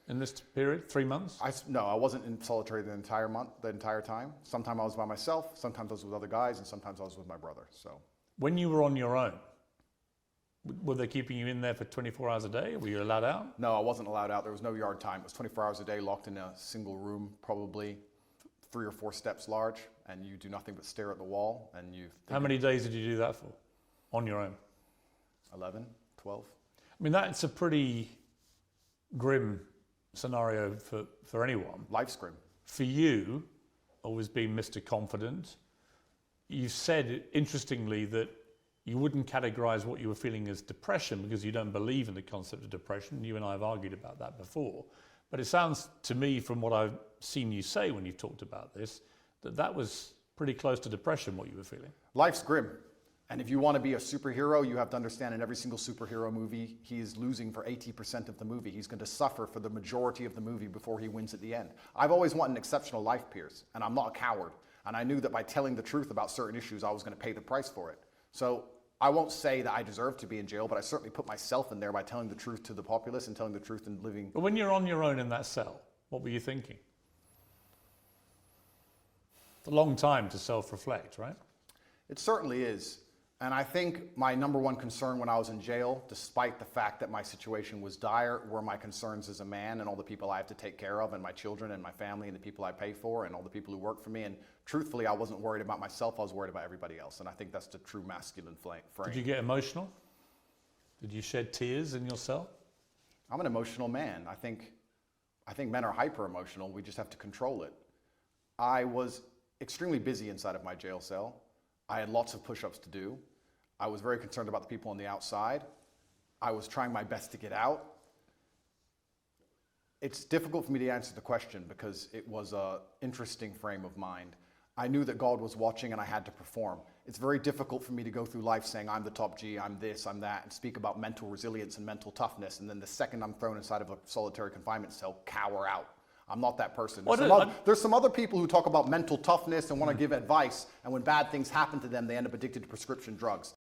in this period, 3 months? No, I wasn't in solitary the entire time. Sometimes I was by myself, sometimes I was with other guys, and sometimes I was with my brother. So, when you were on your own, were they keeping you in there for 24 hours a day? Were you allowed out? No, I wasn't allowed out. There was no yard time. It was 24 hours a day, locked in a single room, probably 3 or 4 steps large, and you do nothing but stare at the wall. And How many days did you do that for, on your own? 11, 12. I mean, that's a pretty grim scenario for anyone. Life's grim. For you, always being Mr. Confident, you said, interestingly, that you wouldn't categorize what you were feeling as depression because you don't believe in the concept of depression. You and I have argued about that before. But it sounds to me, from what I've seen you say when you talked about this, that was pretty close to depression, what you were feeling. Life's grim. And if you want to be a superhero, you have to understand in every single superhero movie, he is losing for 80% of the movie. He's going to suffer for the majority of the movie before he wins at the end. I've always wanted an exceptional life, Piers, and I'm not a coward. And I knew that by telling the truth about certain issues, I was going to pay the price for it. So I won't say that I deserve to be in jail, but I certainly put myself in there by telling the truth to the populace and telling the truth and living. But when you're on your own in that cell, what were you thinking? It's a long time to self-reflect, right? It certainly is. And I think my number one concern when I was in jail, despite the fact that my situation was dire, were my concerns as a man and all the people I have to take care of, and my children and my family and the people I pay for and all the people who work for me. And truthfully, I wasn't worried about myself, I was worried about everybody else. And I think that's the true masculine frame. Did you get emotional? Did you shed tears in your cell? I'm an emotional man. I think men are hyper emotional. We just have to control it. I was extremely busy inside of my jail cell. I had lots of push-ups to do. I was very concerned about the people on the outside. I was trying my best to get out. It's difficult for me to answer the question because it was an interesting frame of mind. I knew that God was watching and I had to perform. It's very difficult for me to go through life saying I'm the top G, I'm this, I'm that, and speak about mental resilience and mental toughness, and then the second I'm thrown inside of a solitary confinement cell, cower out. I'm not that person. There's some other people who talk about mental toughness and want to give advice, and when bad things happen to them, they end up addicted to prescription drugs.